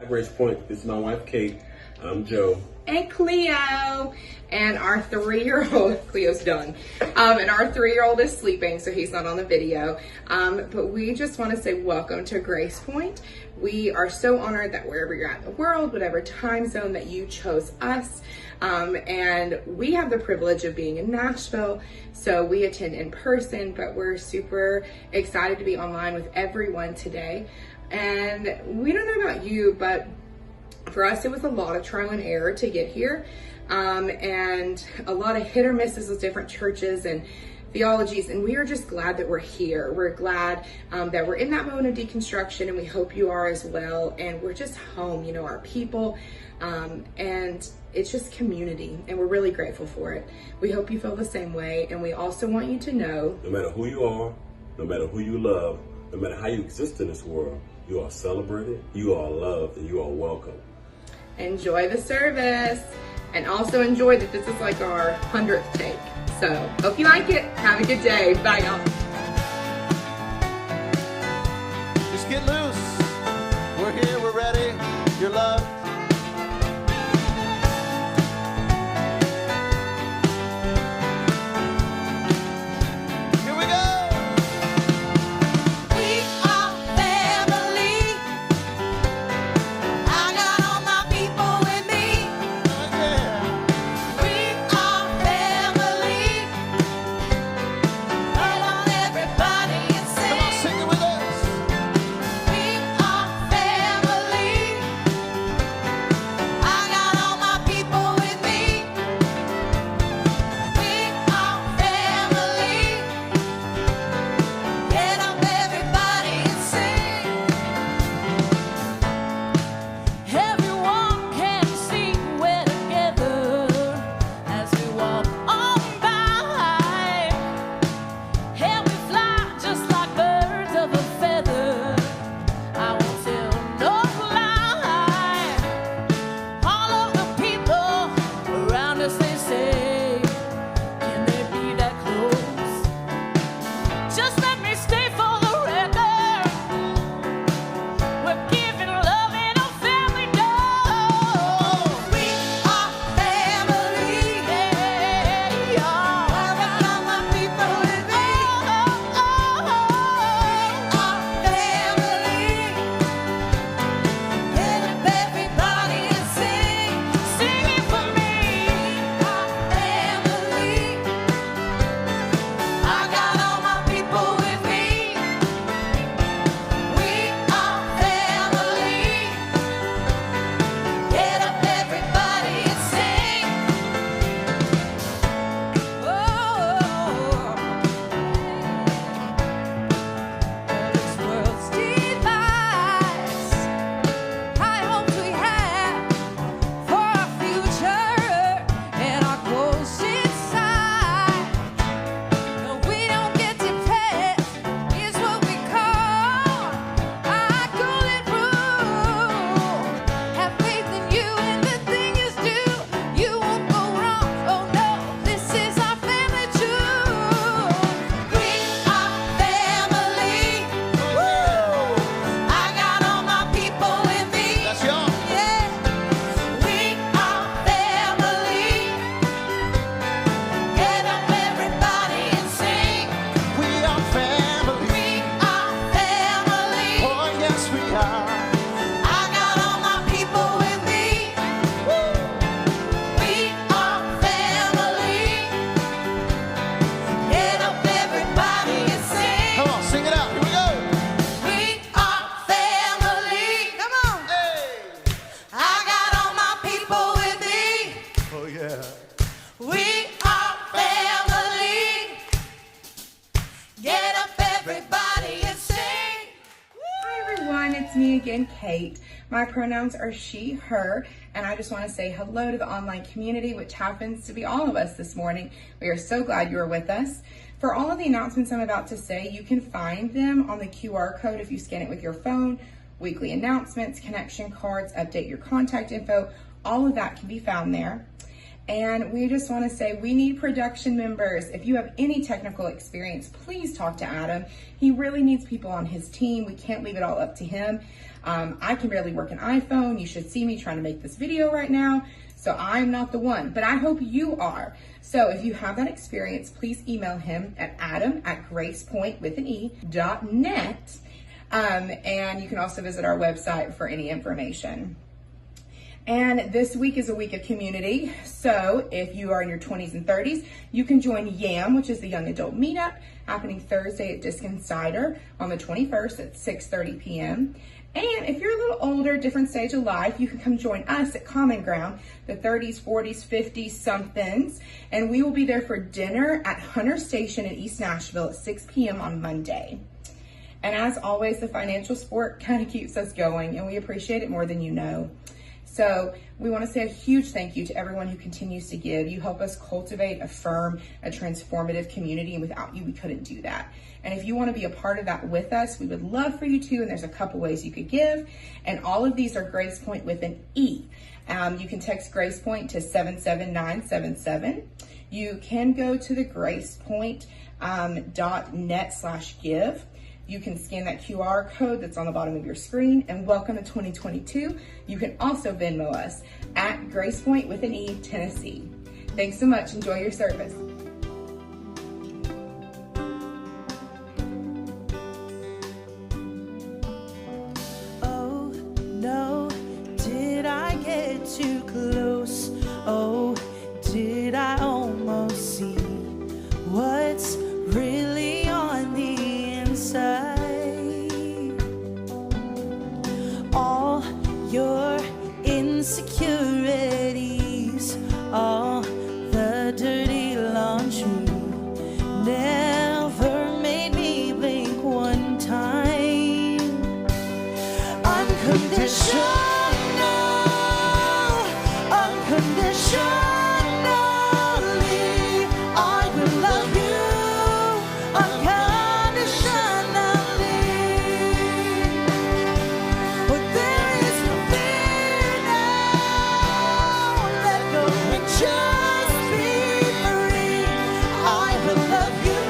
Grace Point. This is my wife, Kate. I'm Joe. And Cleo. And our 3-year-old, Cleo's done. And our 3-year-old is sleeping, so he's not on the video. But we just want to say welcome to Grace Point. We are so honored that wherever you're at in the world, whatever time zone that you chose us. And we have the privilege of being in Nashville, so we attend in person, but we're super excited to be online with everyone today. And we don't know about you, but for us, it was a lot of trial and error to get here. And a lot of hit or misses with different churches and theologies, and we are just glad that we're here. We're glad that we're in that moment of deconstruction, and we hope you are as well. And we're just home, you know, our people, and it's just community, and we're really grateful for it. We hope you feel the same way, and we also want you to know, no matter who you are, no matter who you love, no matter how you exist in this world, you are celebrated, you are loved, and you are welcome. Enjoy the service, and also enjoy that this is like our 100th take. So, hope you like it. Have a good day. Bye, y'all. Just get loose. We're here, we're ready. You're loved. Here we go. We are family. I got all my people with me. Oh, yeah. We are family. I want everybody to Come on, sing. sing it with us. We are family. We are family. Get up, everybody, and sing. Hi everyone, it's me again, Kate. My pronouns are she, her, and I just want to say hello to the online community, which happens to be all of us this morning. We are so glad you are with us. For all of the announcements I'm about to say, you can find them on the QR code if you scan it with your phone. Weekly announcements, connection cards, update your contact info, all of that can be found there. And we just want to say we need production members. If you have any technical experience, please talk to Adam. He really needs people on his team. We can't leave it all up to him. I can barely work an iPhone. You should see me trying to make this video right now. So I'm not the one, but I hope you are. So if you have that experience, please email him at adam@gracepoint.net. And you can also visit our website for any information. And this week is a week of community. So if you are in your 20s and 30s, you can join YAM, which is the Young Adult Meetup, happening Thursday at Disc and Cider on the 21st at 6:30 p.m. And if you're a little older, different stage of life, you can come join us at Common Ground, the 30s, 40s, 50s, somethings. And we will be there for dinner at Hunter Station in East Nashville at 6 p.m. on Monday. And as always, the financial support kind of keeps us going, and we appreciate it more than you know. So we want to say a huge thank you to everyone who continues to give. You help us cultivate, affirm a transformative community, and without you, we couldn't do that. And if you want to be a part of that with us, we would love for you to, and there's a couple ways you could give. And all of these are Grace Point with an E. You can text Grace Point to 77977. You can go to the gracepoint.net/give. You can scan that QR code that's on the bottom of your screen, and welcome to 2022. You can also Venmo us at Grace Point with an E, Tennessee. Thanks so much. Enjoy your service. Oh no, did I get too close? Oh, did I almost see what's really on the inside? All your insecurities, all the dirty laundry, never made me blink one time. Unconditional, unconditionally, I will love you unconditionally. But there is no fear now. Let go and just be free. I will love you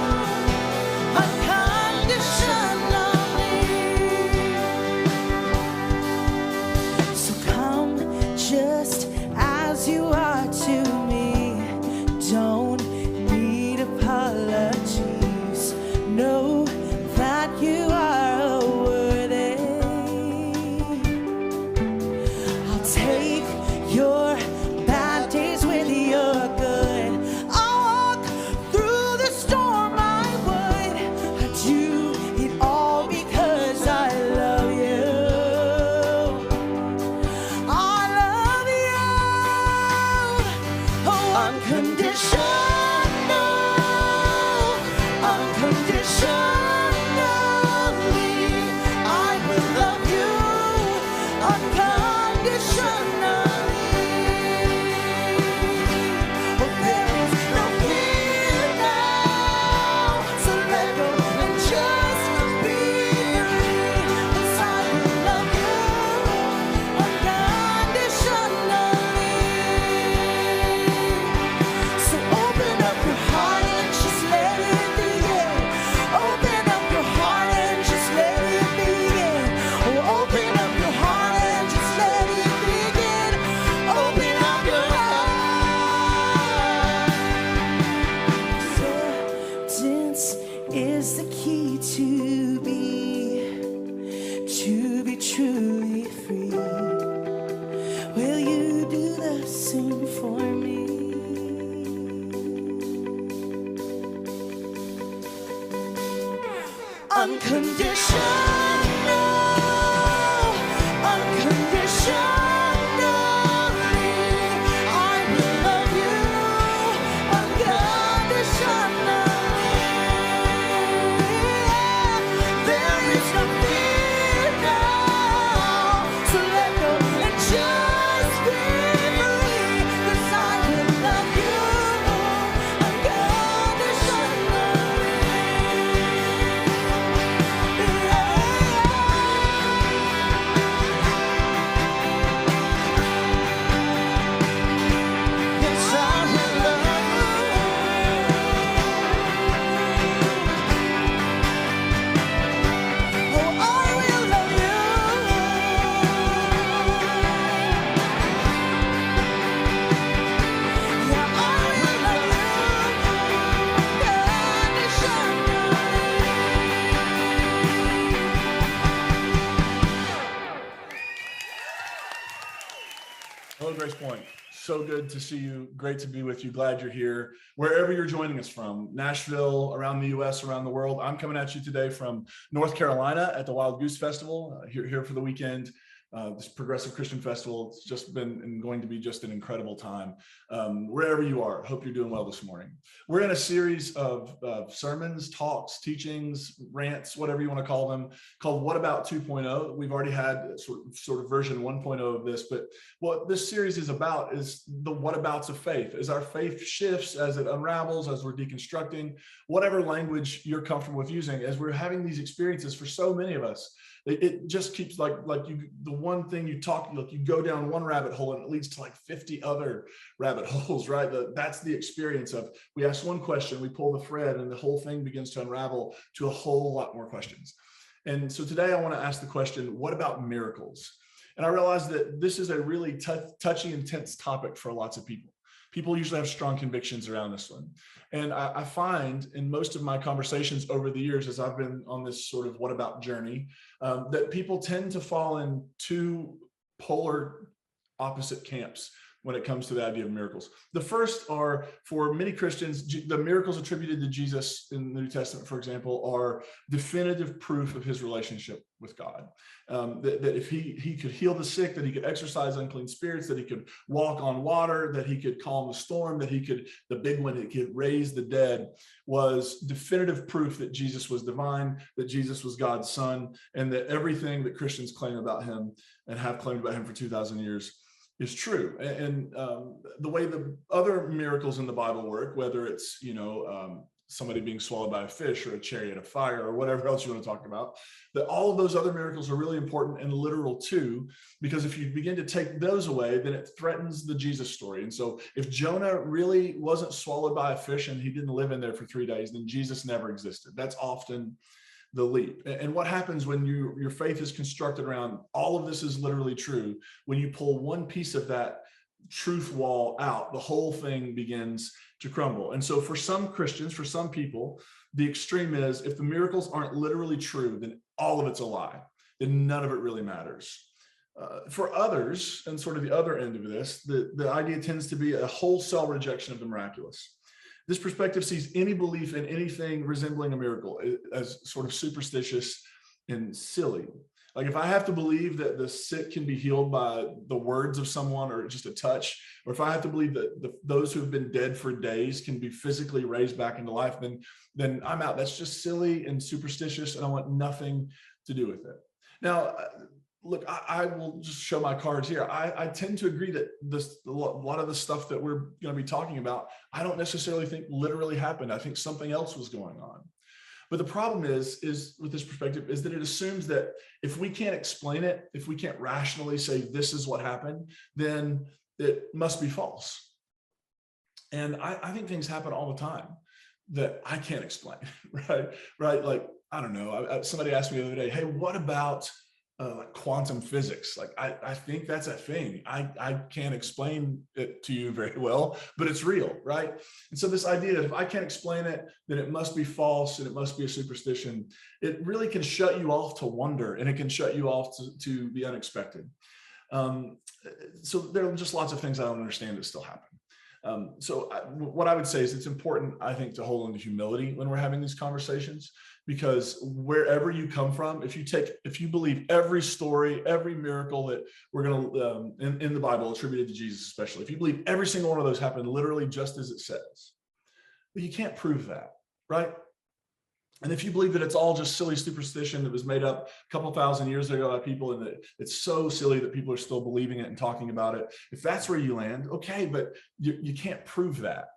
unconditionally. So come just as you are to me. Don't need apologies. Know that you are worthy. I'll take your bad days with your good. I'll walk through the storm, I would. I do it all because I love you. I love you. Oh, unconditional, unconditionally, I will love you unconditionally. Oh, there is no fear now, so let go and just be free. 'Cause I will love you unconditionally. So open up your heart and just let it begin. Open up your heart and just let it begin. Oh, open up your heart and just let it begin. Open up your heart. Acceptance is the key to be truly free. Will you do the same for me? Unconditional, unconditionally, I will love you So good to see you. Great to be with you. Glad you're here. Wherever you're joining us from, Nashville, around the US, around the world. I'm coming at you today from North Carolina at the Wild Goose Festival, here for the weekend. This Progressive Christian Festival. It's just been and going to be just an incredible time. Wherever you are, hope you're doing well this morning. We're in a series of sermons, talks, teachings, rants, whatever you want to call them, called What About 2.0. We've already had sort of version 1.0 of this, but what this series is about is the whatabouts of faith. As our faith shifts, as it unravels, as we're deconstructing, whatever language you're comfortable with using, as we're having these experiences for so many of us, it just keeps like you, the one thing you talk, like you go down one rabbit hole and it leads to like 50 other rabbit holes, right? That's the experience of, we ask one question, we pull the thread, and the whole thing begins to unravel to a whole lot more questions. And so today I want to ask the question, what about miracles? And I realize that this is a really touchy, intense topic for lots of people. People usually have strong convictions around this one. And I find in most of my conversations over the years, as I've been on this sort of what about journey, that people tend to fall in two polar opposite camps when it comes to the idea of miracles. The first are, for many Christians, the miracles attributed to Jesus in the New Testament, for example, are definitive proof of his relationship with God. That if he could heal the sick, that he could exorcise unclean spirits, that he could walk on water, that he could calm the storm, that he could, the big one, he could raise the dead, was definitive proof that Jesus was divine, that Jesus was God's son, and that everything that Christians claim about him and have claimed about him for 2,000 years is true. And the way the other miracles in the Bible work, whether it's, somebody being swallowed by a fish or a chariot of fire or whatever else you want to talk about, that all of those other miracles are really important and literal too, because if you begin to take those away, then it threatens the Jesus story. And so if Jonah really wasn't swallowed by a fish and he didn't live in there for 3 days, then Jesus never existed. That's often the leap. And what happens when your faith is constructed around all of this is literally true, when you pull one piece of that truth wall out, the whole thing begins to crumble. And so for some Christians, for some people, the extreme is, if the miracles aren't literally true, then all of it's a lie, then none of it really matters. For others, and sort of the other end of this, the idea tends to be a wholesale rejection of the miraculous. This perspective sees any belief in anything resembling a miracle as sort of superstitious and silly. Like if I have to believe that the sick can be healed by the words of someone or just a touch, or if I have to believe that those who have been dead for days can be physically raised back into life, then I'm out. That's just silly and superstitious, and I want nothing to do with it. Now, look, I will just show my cards here. I tend to agree that a lot of the stuff that we're going to be talking about, I don't necessarily think literally happened. I think something else was going on. But the problem is with this perspective is that it assumes that if we can't explain it, if we can't rationally say this is what happened, then it must be false. And I think things happen all the time that I can't explain, right? Like, I don't know. Somebody asked me the other day, hey, what about like quantum physics? Like, I think that's a thing. I can't explain it to you very well, but it's real, right? And so this idea that if I can't explain it, then it must be false and it must be a superstition, it really can shut you off to wonder, and it can shut you off to the unexpected. So there are just lots of things I don't understand that still happen. What I would say is it's important, I think, to hold on to humility when we're having these conversations, because wherever you come from, if you believe every story, every miracle that we're going to, in the Bible attributed to Jesus especially, if you believe every single one of those happened literally just as it says, but you can't prove that, right? And if you believe that it's all just silly superstition that was made up a couple thousand years ago by people, and that it's so silly that people are still believing it and talking about it, if that's where you land, okay, but you can't prove that.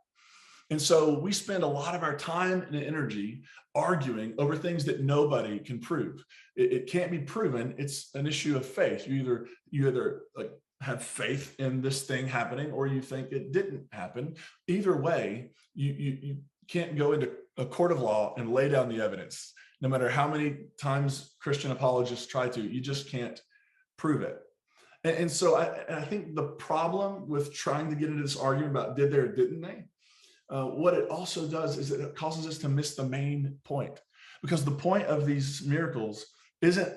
And so we spend a lot of our time and energy arguing over things that nobody can prove. It can't be proven. It's an issue of faith. You either like have faith in this thing happening, or you think it didn't happen. Either way, you can't go into a court of law and lay down the evidence. No matter how many times Christian apologists try to, you just can't prove it. And so I think the problem with trying to get into this argument about did they or didn't they, what it also does is it causes us to miss the main point, because the point of these miracles isn't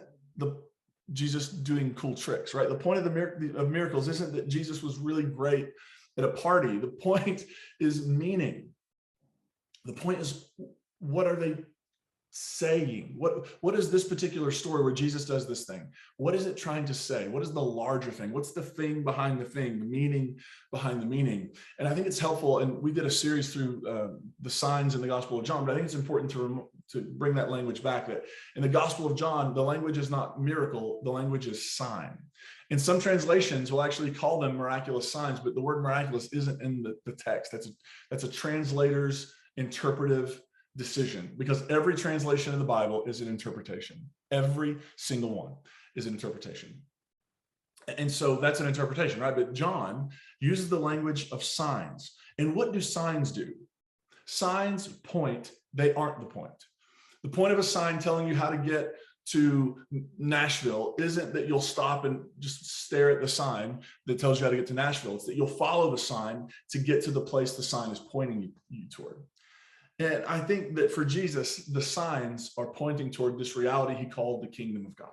Jesus doing cool tricks, right? The point of miracles isn't that Jesus was really great at a party. The point is meaning. The point is, what are they saying? What is this particular story where Jesus does this thing? What is it trying to say? What is the larger thing? What's the thing behind the thing, the meaning behind the meaning? And I think it's helpful, and we did a series through the signs in the Gospel of John, but I think it's important to bring that language back, that in the Gospel of John, the language is not miracle, the language is sign. And some translations will actually call them miraculous signs, but the word miraculous isn't in the text. That's a translator's interpretive decision, because every translation of the Bible is an interpretation. Every single one is an interpretation. And so that's an interpretation, right? But John uses the language of signs. And what do signs do? Signs point, they aren't the point. The point of a sign telling you how to get to Nashville isn't that you'll stop and just stare at the sign that tells you how to get to Nashville. It's that you'll follow the sign to get to the place the sign is pointing you toward. And I think that for Jesus, the signs are pointing toward this reality he called the kingdom of God.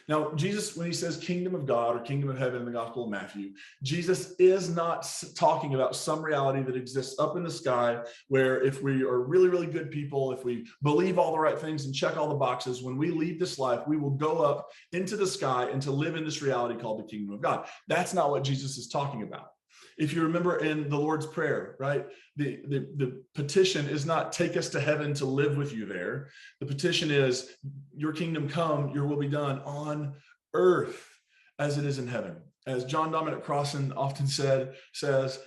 Now, Jesus, when he says kingdom of God or kingdom of heaven in the Gospel of Matthew, Jesus is not talking about some reality that exists up in the sky where if we are really, really good people, if we believe all the right things and check all the boxes, when we leave this life, we will go up into the sky and to live in this reality called the kingdom of God. That's not what Jesus is talking about. If you remember in the Lord's Prayer, right, the petition is not take us to heaven to live with you there. The petition is your kingdom come, your will be done on earth as it is in heaven. As John Dominic Crossan often says,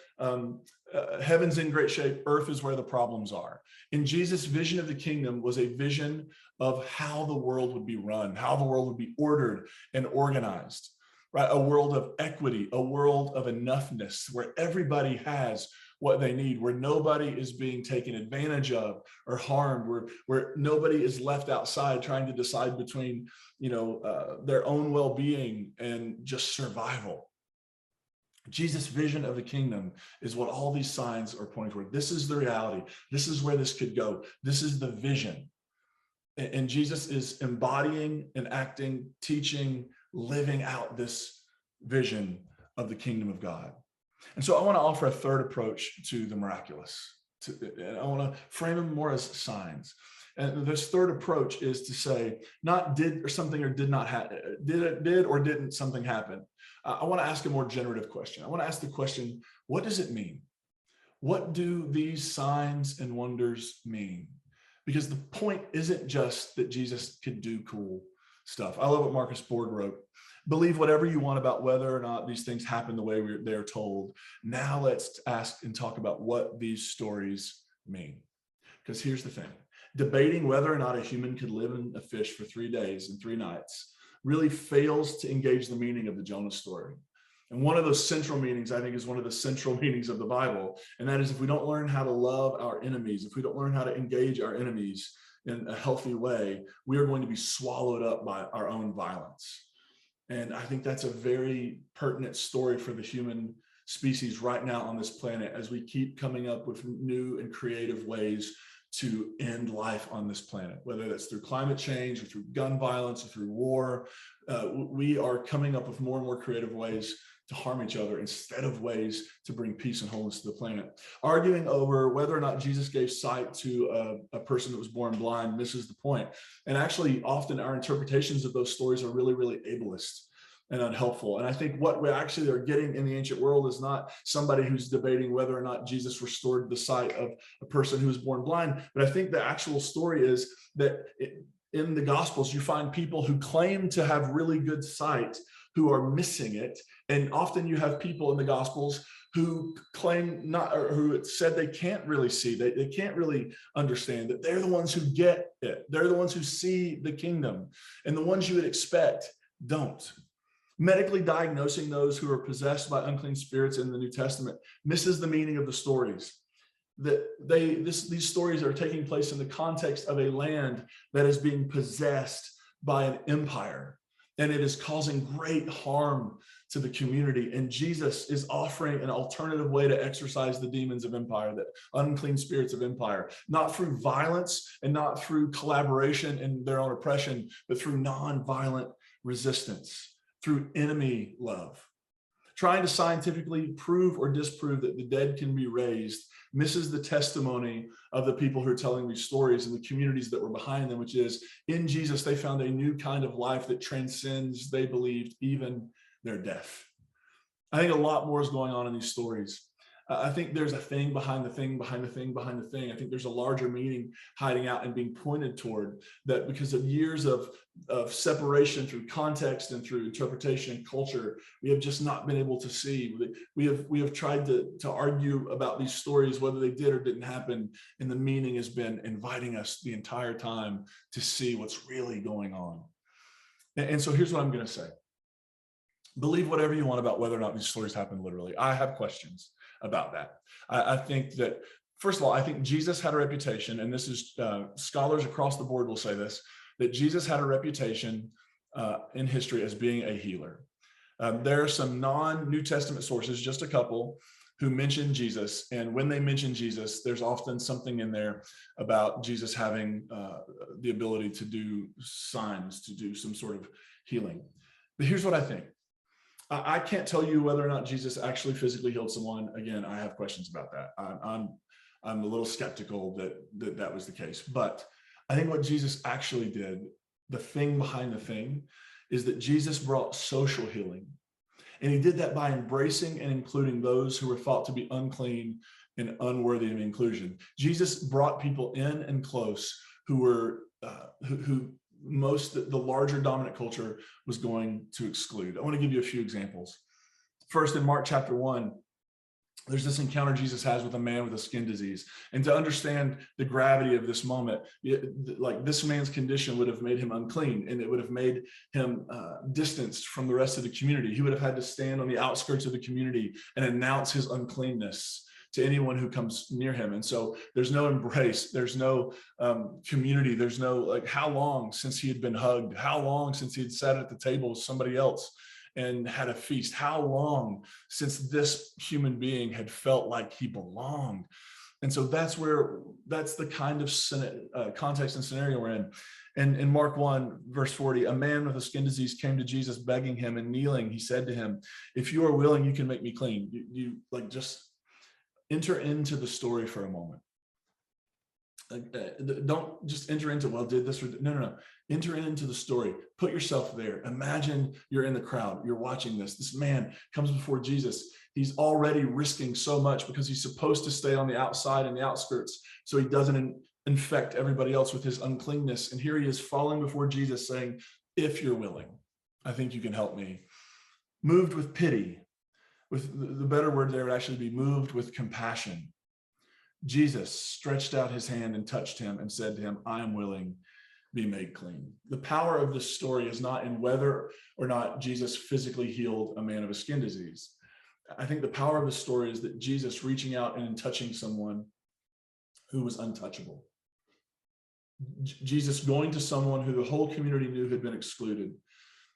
heaven's in great shape, earth is where the problems are. And Jesus' vision of the kingdom was a vision of how the world would be run, how the world would be ordered and organized. Right? A world of equity, a world of enoughness, where everybody has what they need, where nobody is being taken advantage of or harmed, where nobody is left outside trying to decide between, their own well-being and just survival. Jesus' vision of the kingdom is what all these signs are pointing toward. This is the reality. This is where this could go. This is the vision. And Jesus is embodying and acting, teaching, living out this vision of the kingdom of God. And so I want to offer a third approach to the miraculous. And I want to frame them more as signs. And this third approach is to say, not did or something or did not happen, did or didn't something happen. I want to ask a more generative question. I want to ask the question, what does it mean? What do these signs and wonders mean? Because the point isn't just that Jesus could do cool stuff. I love what Marcus Borg wrote. Believe whatever you want about whether or not these things happen the way they're told. Now let's ask and talk about what these stories mean. Because here's the thing. Debating whether or not a human could live in a fish for 3 days and 3 nights really fails to engage the meaning of the Jonah story. And one of those central meanings, I think, is one of the central meanings of the Bible. And that is, if we don't learn how to love our enemies, if we don't learn how to engage our enemies in a healthy way, we are going to be swallowed up by our own violence. And I think that's a very pertinent story for the human species right now on this planet, as we keep coming up with new and creative ways to end life on this planet, whether that's through climate change or through gun violence or through war. We are coming up with more and more creative ways to harm each other instead of ways to bring peace and wholeness to the planet. Arguing over whether or not Jesus gave sight to a person that was born blind misses the point. And actually, often our interpretations of those stories are really, really ableist and unhelpful. And I think what we actually are getting in the ancient world is not somebody who's debating whether or not Jesus restored the sight of a person who was born blind, but I think the actual story is that in the Gospels, you find people who claim to have really good sight who are missing it. And often you have people in the Gospels who claim not, or who said they can't really see, they can't really understand, that they're the ones who get it. They're the ones who see the kingdom, and the ones you would expect don't. Medically diagnosing those who are possessed by unclean spirits in the New Testament misses the meaning of the stories. That these stories are taking place in the context of a land that is being possessed by an empire, and it is causing great harm to the community. And Jesus is offering an alternative way to exorcise the demons of empire, the unclean spirits of empire, not through violence and not through collaboration in their own oppression, but through non-violent resistance, through enemy love. Trying to scientifically prove or disprove that the dead can be raised misses the testimony of the people who are telling these stories and the communities that were behind them, which is in Jesus, they found a new kind of life that transcends, they believed, even their death. I think a lot more is going on in these stories. I think there's a thing behind the thing, behind the thing, behind the thing. I think there's a larger meaning hiding out and being pointed toward that because of years of separation through context and through interpretation and culture, we have just not been able to see. We have tried to argue about these stories, whether they did or didn't happen. And the meaning has been inviting us the entire time to see what's really going on. And so here's what I'm going to say. Believe whatever you want about whether or not these stories happen literally. I have questions about that. I think that, first of all, I think Jesus had a reputation, and this is scholars across the board will say this, that Jesus had a reputation in history as being a healer. There are some non-New Testament sources, just a couple, who mention Jesus. And when they mention Jesus, there's often something in there about Jesus having the ability to do signs, to do some sort of healing. But here's what I think. I can't tell you whether or not Jesus actually physically healed someone. Again, I have questions about that. I'm a little skeptical that was the case. But I think what Jesus actually did, the thing behind the thing, is that Jesus brought social healing. And he did that by embracing and including those who were thought to be unclean and unworthy of inclusion. Jesus brought people in and close who were the larger dominant culture was going to exclude. I want to give you a few examples. First, in Mark chapter 1, there's this encounter Jesus has with a man with a skin disease. And to understand the gravity of this moment, like this man's condition would have made him unclean, and it would have made him distanced from the rest of the community. He would have had to stand on the outskirts of the community and announce his uncleanness to anyone who comes near him. And so there's no embrace, there's no community, there's no, like, how long since he had been hugged, how long since he had sat at the table with somebody else and had a feast, how long since this human being had felt like he belonged. And so that's the kind of context and scenario we're in. And in Mark 1, verse 40, a man with a skin disease came to Jesus begging him, and kneeling, he said to him, "If you are willing, you can make me clean." You like, just enter into the story for a moment. Don't just enter into, well, did this or no. Enter into the story. Put yourself there. Imagine you're in the crowd. You're watching this. This man comes before Jesus. He's already risking so much because he's supposed to stay on the outside and the outskirts so he doesn't infect everybody else with his uncleanness. And here he is falling before Jesus saying, "If you're willing, I think you can help me." Moved with pity. With the better word there would actually be moved with compassion. Jesus stretched out his hand and touched him and said to him, "I am willing, be made clean." The power of this story is not in whether or not Jesus physically healed a man of a skin disease. I think the power of the story is that Jesus reaching out and touching someone who was untouchable. Jesus going to someone who the whole community knew had been excluded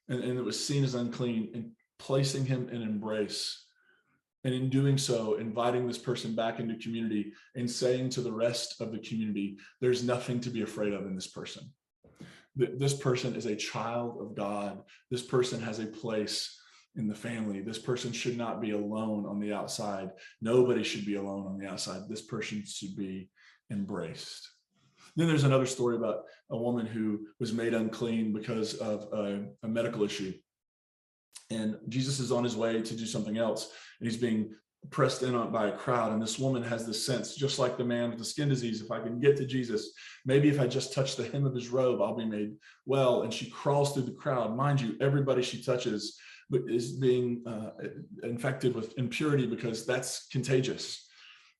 and it was seen as unclean, and placing him in embrace. And in doing so, inviting this person back into community and saying to the rest of the community, there's nothing to be afraid of in this person. This person is a child of God. This person has a place in the family. This person should not be alone on the outside. Nobody should be alone on the outside. This person should be embraced. Then there's another story about a woman who was made unclean because of a medical issue. And Jesus is on his way to do something else, and he's being pressed in on by a crowd. And this woman has this sense, just like the man with the skin disease, if I can get to Jesus, maybe if I just touch the hem of his robe, I'll be made well. And she crawls through the crowd. Mind you, everybody she touches is being infected with impurity because that's contagious.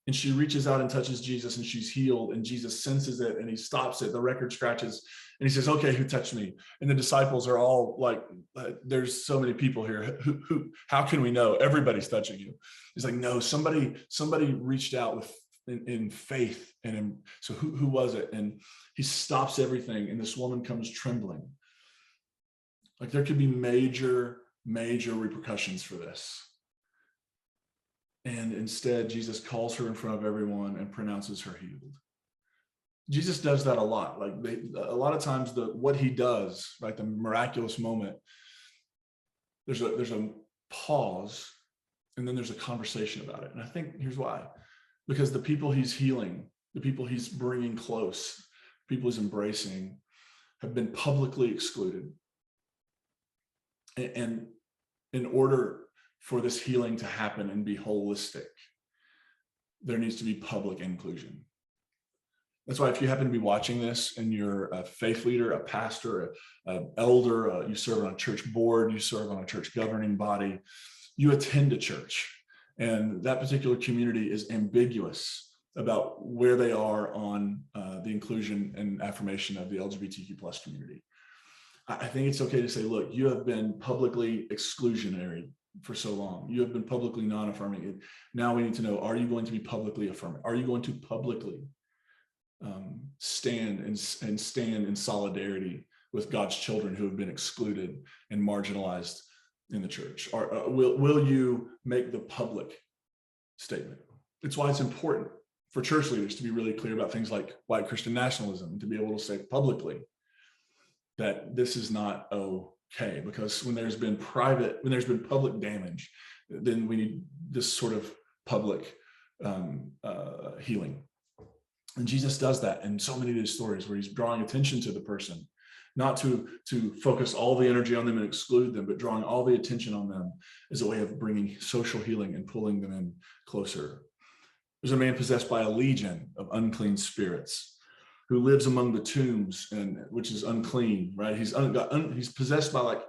And she reaches out and touches Jesus, and she's healed, and Jesus senses it and he stops it. The record scratches and he says, "Okay, who touched me?" And the disciples are all like, "There's so many people here. Who, how can we know? Everybody's touching you." He's like, "No, somebody reached out in faith." And so who was it? And he stops everything. And this woman comes trembling. Like, there could be major repercussions for this. And instead, Jesus calls her in front of everyone and pronounces her healed. Jesus does that a lot. Like, a lot of times, what he does, right, the miraculous moment, there's a pause and then there's a conversation about it. And I think here's why. Because the people he's healing, the people he's bringing close, people he's embracing, have been publicly excluded. And in order for this healing to happen and be holistic, there needs to be public inclusion. That's why if you happen to be watching this and you're a faith leader, a pastor, an elder, you serve on a church board, you serve on a church governing body, you attend a church, and that particular community is ambiguous about where they are on the inclusion and affirmation of the LGBTQ plus community. I think it's okay to say, look, you have been publicly exclusionary for so long. You have been publicly non-affirming. Now we need to know, are you going to be publicly affirming? Are you going to publicly stand in solidarity with God's children who have been excluded and marginalized in the church? Or will you make the public statement? It's why it's important for church leaders to be really clear about things like white Christian nationalism, and to be able to say publicly that this is not okay, because when there's been public damage, then we need this sort of public healing. And Jesus does that in so many of these stories where he's drawing attention to the person, not to focus all the energy on them and exclude them, but drawing all the attention on them as a way of bringing social healing and pulling them in closer. There's a man possessed by a legion of unclean spirits who lives among the tombs, and which is unclean, right? He's possessed by like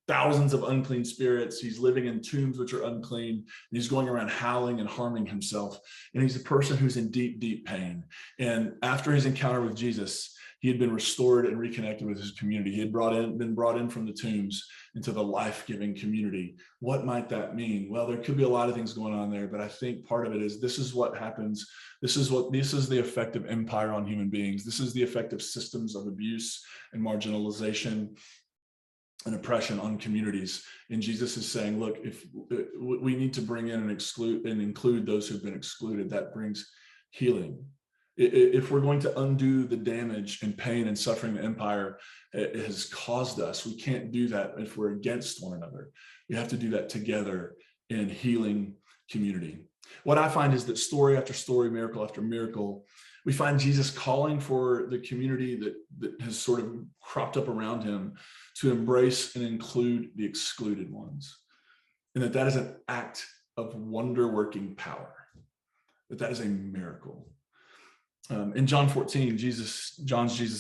thousands of unclean spirits. He's living in tombs which are unclean, and he's going around howling and harming himself. And he's a person who's in deep, deep pain. And after his encounter with Jesus, he had been restored and reconnected with his community. He had been brought in from the tombs into the life-giving community. What might that mean? Well, there could be a lot of things going on there, but I think part of it is this is what happens. This is the effect of empire on human beings. This is the effect of systems of abuse and marginalization and oppression on communities. And Jesus is saying, look, if we need to bring in and include those who've been excluded, that brings healing. If we're going to undo the damage and pain and suffering the empire has caused us, we can't do that if we're against one another. We have to do that together in healing community. What I find is that story after story, miracle after miracle, we find Jesus calling for the community that has sort of cropped up around him to embrace and include the excluded ones. And that is an act of wonder-working power, that is a miracle. In John 14, Jesus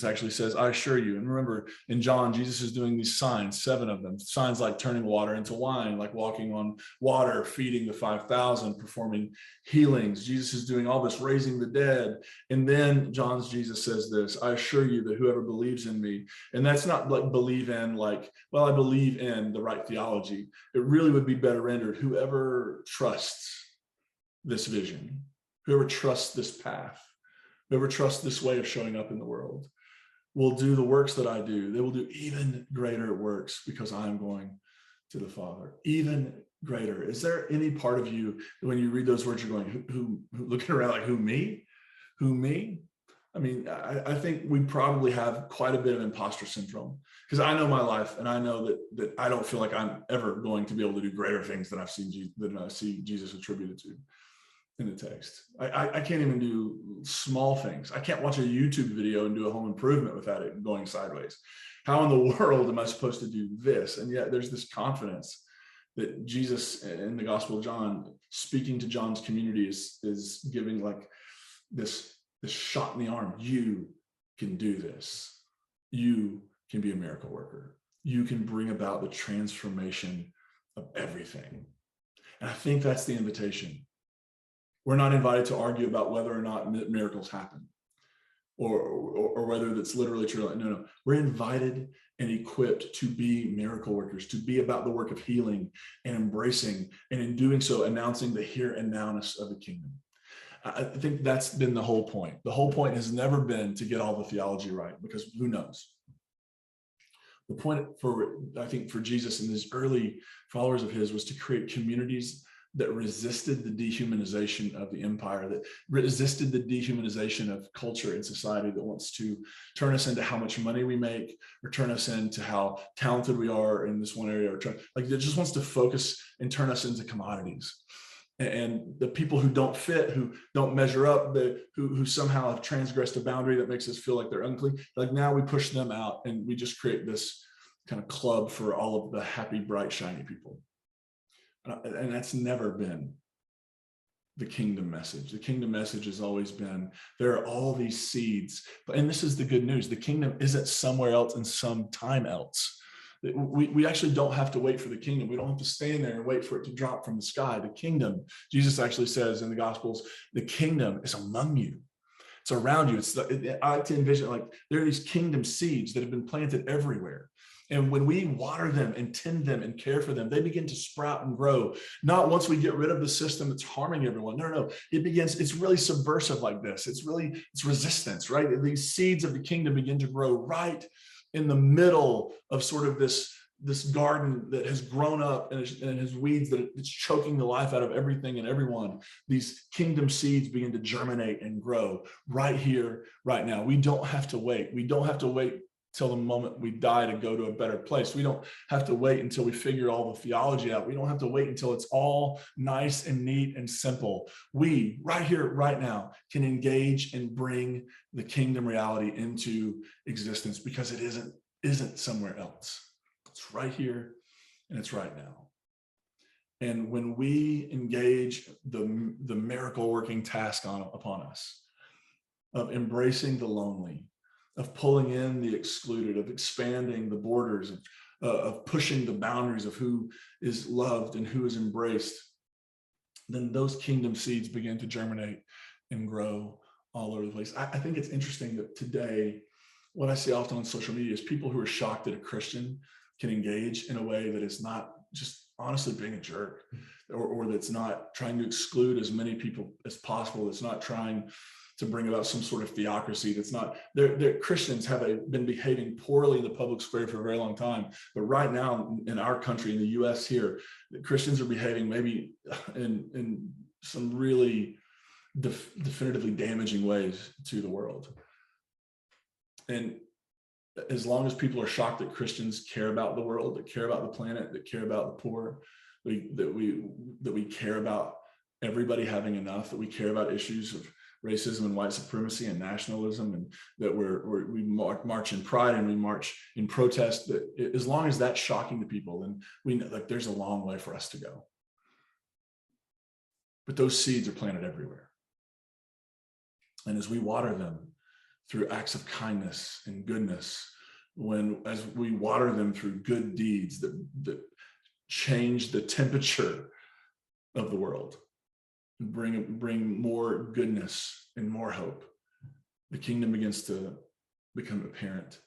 actually says, I assure you, and remember in John, Jesus is doing these signs, 7 of them, signs like turning water into wine, like walking on water, feeding the 5,000, performing healings. Jesus is doing all this, raising the dead. And then Jesus says this, I assure you that whoever believes in me, and that's not like believe in like, well, I believe in the right theology. It really would be better rendered, whoever trusts this vision, whoever trusts this path, whoever trusts this way of showing up in the world will do the works that I do. They will do even greater works because I am going to the Father. Even greater. Is there any part of you when you read those words, you're going, who looking around like, who me? Who me? I mean, I think we probably have quite a bit of imposter syndrome, because I know my life and I know that I don't feel like I'm ever going to be able to do greater things than I see Jesus attributed to in the text. I can't even do small things. I can't watch a YouTube video and do a home improvement without it going sideways. How in the world am I supposed to do this? And yet there's this confidence that Jesus in the Gospel of John, speaking to John's community, is giving like this shot in the arm. You can do this. You can be a miracle worker. You can bring about the transformation of everything. And I think that's the invitation. We're not invited to argue about whether or not miracles happen or whether that's literally true. No. We're invited and equipped to be miracle workers, to be about the work of healing and embracing, and in doing so, announcing the here and nowness of the kingdom. I think that's been the whole point. The whole point has never been to get all the theology right, because who knows? The point I think for Jesus and his early followers of his was to create communities that resisted the dehumanization of the empire, that resisted the dehumanization of culture and society, that wants to turn us into how much money we make, or turn us into how talented we are in this one area, or like it just wants to focus and turn us into commodities. And the people who don't fit, who don't measure up, who somehow have transgressed a boundary that makes us feel like they're unclean, like now we push them out and we just create this kind of club for all of the happy, bright, shiny people. And that's never been the kingdom message. The kingdom message has always been, there are all these seeds, and this is the good news. The kingdom isn't somewhere else and some time else. We actually don't have to wait for the kingdom. We don't have to stand there and wait for it to drop from the sky. The kingdom, Jesus actually says in the Gospels, the kingdom is among you. It's around you. I like to envision, like, there are these kingdom seeds that have been planted everywhere. And when we water them and tend them and care for them, they begin to sprout and grow. Not once we get rid of the system that's harming everyone. No. It's really subversive like this. It's resistance, right? These seeds of the kingdom begin to grow right in the middle of sort of this garden that has grown up and has weeds that it's choking the life out of everything and everyone. These kingdom seeds begin to germinate and grow right here, right now. We don't have to wait. We don't have to wait till the moment we die to go to a better place. We don't have to wait until we figure all the theology out. We don't have to wait until it's all nice and neat and simple. We, right here, right now, can engage and bring the kingdom reality into existence, because it isn't somewhere else. It's right here and it's right now. And when we engage the miracle working task upon us of embracing the lonely, of pulling in the excluded, of expanding the borders, of pushing the boundaries of who is loved and who is embraced, then those kingdom seeds begin to germinate and grow all over the place. I think it's interesting that today, what I see often on social media is people who are shocked that a Christian can engage in a way that is not just honestly being a jerk, or that's not trying to exclude as many people as possible, that's not trying to bring about some sort of theocracy. That's not, their Christians have been behaving poorly in the public square for a very long time. But right now in our country, in the US here, the Christians are behaving maybe in some really definitively damaging ways to the world. And as long as people are shocked that Christians care about the world, that care about the planet, that care about the poor, that we care about everybody having enough, that we care about issues of racism and white supremacy and nationalism, and that we march in pride and we march in protest, that as long as that's shocking to people, then we know, like, there's a long way for us to go. But those seeds are planted everywhere. And as we water them through acts of kindness and goodness, as we water them through good deeds that change the temperature of the world, bring more goodness and more hope, the kingdom begins to become apparent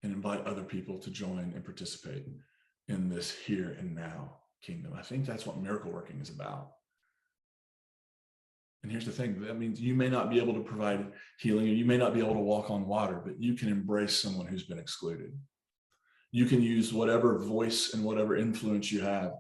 and invite other people to join and participate in this here and now kingdom. I think that's what miracle working is about. And here's the thing, that means you may not be able to provide healing, or you may not be able to walk on water, but you can embrace someone who's been excluded. You can use whatever voice and whatever influence you have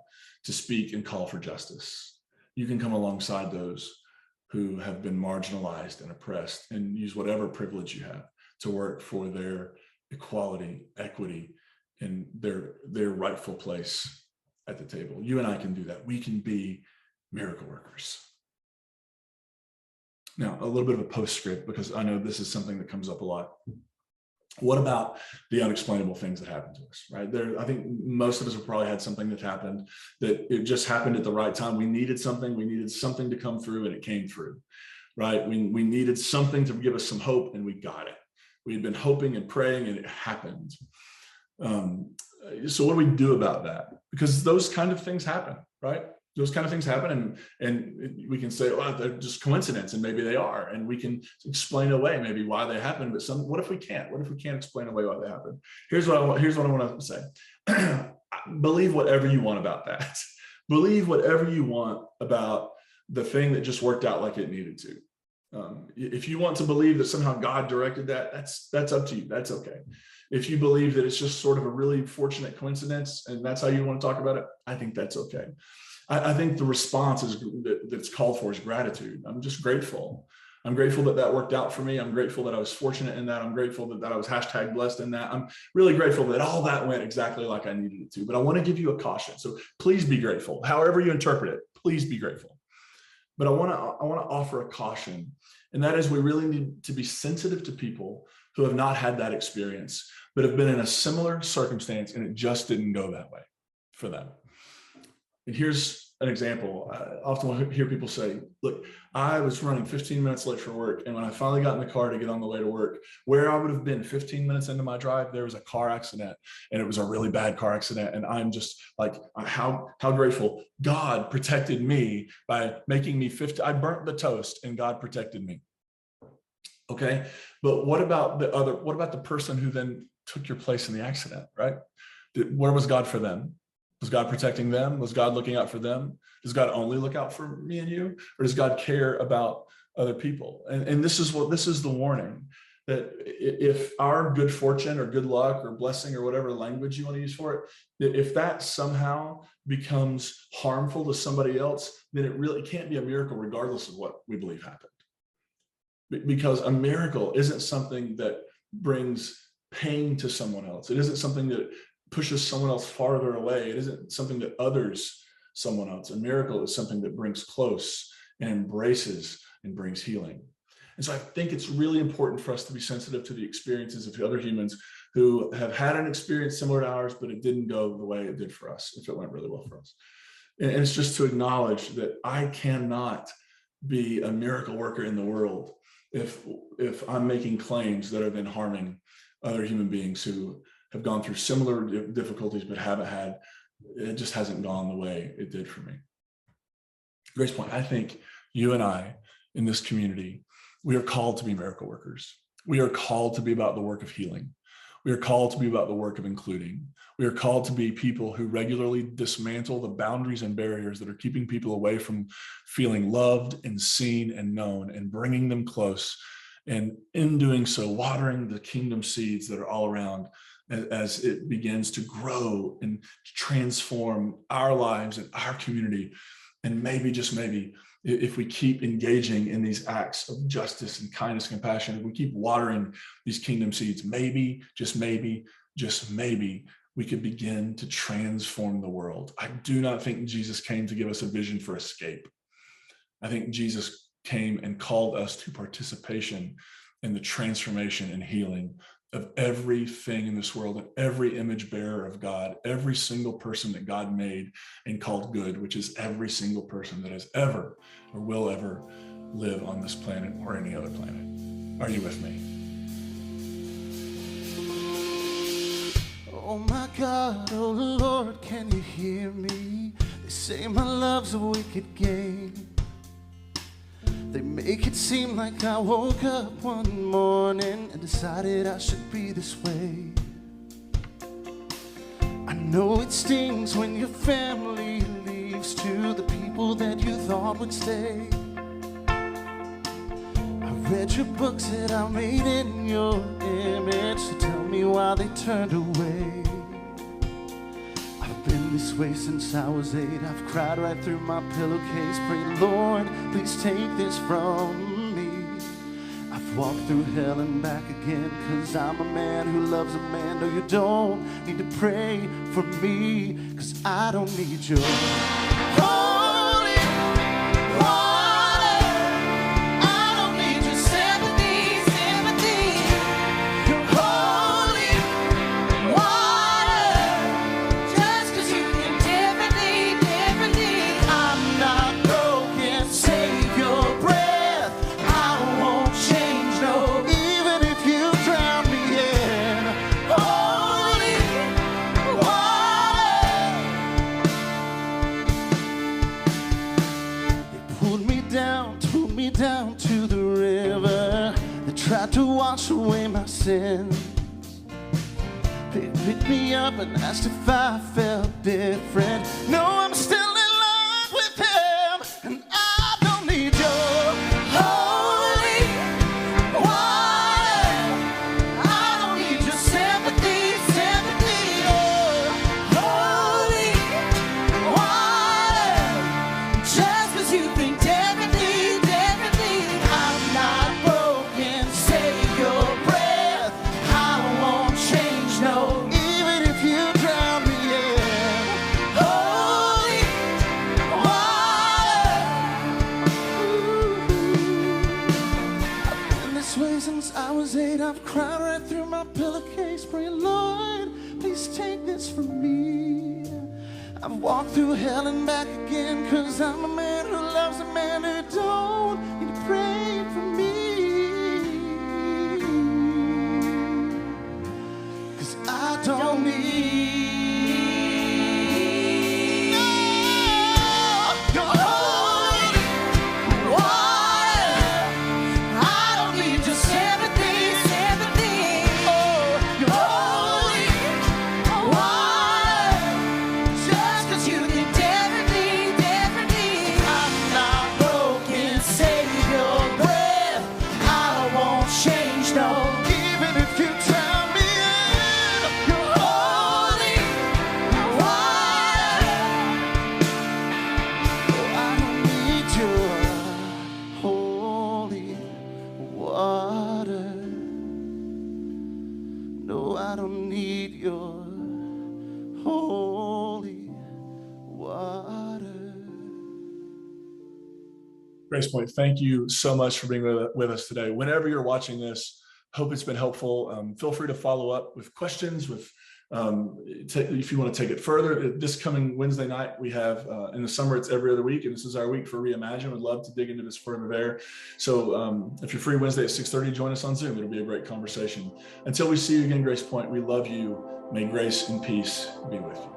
to speak and call for justice. You can come alongside those who have been marginalized and oppressed, and use whatever privilege you have to work for their equality, equity, and their rightful place at the table. You and I can do that. We can be miracle workers. Now, a little bit of a postscript, because I know this is something that comes up a lot. What about the unexplainable things that happen to us, right? I think most of us have probably had something that happened, that it just happened at the right time. We needed something to come through, and it came through, right? We needed something to give us some hope, and we got it. We had been hoping and praying, and it happened. So what do we do about that? Because those kind of things happen, right? Those kind of things happen, and we can say, well, they're just coincidence, and maybe they are, and we can explain away maybe why they happen. But what if we can't? What if we can't explain away why they happen? Here's what I want to say. Believe whatever you want about that. Believe whatever you want about the thing that just worked out like it needed to. If you want to believe that somehow God directed that, that's up to you. That's okay. If you believe that it's just sort of a really fortunate coincidence and that's how you want to talk about it, I think that's okay. I think the response that's called for is gratitude. I'm just grateful. I'm grateful that worked out for me. I'm grateful that I was fortunate in that. I'm grateful that I was #blessed in that. I'm really grateful that all that went exactly like I needed it to. But I want to give you a caution. So please be grateful. However you interpret it, please be grateful. But I want to offer a caution, and that is we really need to be sensitive to people who have not had that experience, but have been in a similar circumstance and it just didn't go that way for them. And here's an example. I often hear people say, look, I was running 15 minutes late for work. And when I finally got in the car to get on the way to work, where I would have been 15 minutes into my drive, there was a car accident, and it was a really bad car accident. And I'm just like, how grateful. God protected me by making me 50. I burnt the toast and God protected me. Okay. But what about the person who then took your place in the accident, right? Where was God for them? Was God protecting them? Was God looking out for them? Does God only look out for me and you? Or does God care about other people? And this is the warning, that if our good fortune or good luck or blessing or whatever language you want to use for it, that if that somehow becomes harmful to somebody else, then it can't be a miracle regardless of what we believe happened. Because a miracle isn't something that brings pain to someone else. It isn't something that pushes someone else farther away. It isn't something that others someone else. A miracle is something that brings close and embraces and brings healing. And so I think it's really important for us to be sensitive to the experiences of other humans who have had an experience similar to ours, but it didn't go the way it did for us, if it went really well for us. And it's just to acknowledge that I cannot be a miracle worker in the world if I'm making claims that are then harming other human beings who have gone through similar difficulties, but it just hasn't gone the way it did for me. Grace Point, I think you and I in this community, we are called to be miracle workers. We are called to be about the work of healing. We are called to be about the work of including. We are called to be people who regularly dismantle the boundaries and barriers that are keeping people away from feeling loved and seen and known, and bringing them close. And in doing so, watering the kingdom seeds that are all around as it begins to grow and transform our lives and our community. And maybe, just maybe, if we keep engaging in these acts of justice and kindness, and compassion, if we keep watering these kingdom seeds, maybe, just maybe, we could begin to transform the world. I do not think Jesus came to give us a vision for escape. I think Jesus came and called us to participation in the transformation and healing of everything in this world, and every image bearer of God, every single person that God made and called good, which is every single person that has ever or will ever live on this planet or any other planet. Are you with me? Oh my God, oh Lord, can you hear me? They say my love's a wicked game. They make it seem like I woke up one morning and decided I should be this way. I know it stings when your family leaves to the people that you thought would stay. I read your books that I made in your image, so tell me why they turned away. I've been this way since I was 8. I've cried right through my pillowcase, prayed, Lord, please take this from me. I've walked through hell and back again, 'cause I'm a man who loves a man. No, you don't need to pray for me, 'cause I don't need your holy water. I don't need your sympathy. Your holy water. Just 'cause you think differently. I'm not broken. Save your breath. I won't change, no, even if you drown me in holy water. They pulled me down to the river. They tried to wash away my sins. They picked me up and asked if I felt different. No, I'm still in love with him, and I don't need your holy water. I don't need your sympathy. Oh, holy water. this way since I was 8. I've cried right through my pillowcase, praying, Lord, please take this from me. I've walked through hell and back again, 'cause I'm a man who loves a man who don't need to pray for me. 'Cause I don't need your holy water. I don't need your sympathy, sympathy. Oh, your holy water. Just 'cause you did differently, differently. I'm not broken, Savior breath. I won't change, no. Even if you tell me your holy water. Oh, I don't need your holy water. No, I don't need your holy water. Grace Point, thank you so much for being with us today. Whenever you're watching this, hope it's been helpful. Feel free to follow up with questions, with if you want to take it further. This coming Wednesday night, we have, in the summer, it's every other week, and this is our week for Reimagine. We'd love to dig into this further there. So if you're free Wednesday at 6:30, join us on Zoom. It'll be a great conversation. Until we see you again, Grace Point, we love you. May grace and peace be with you.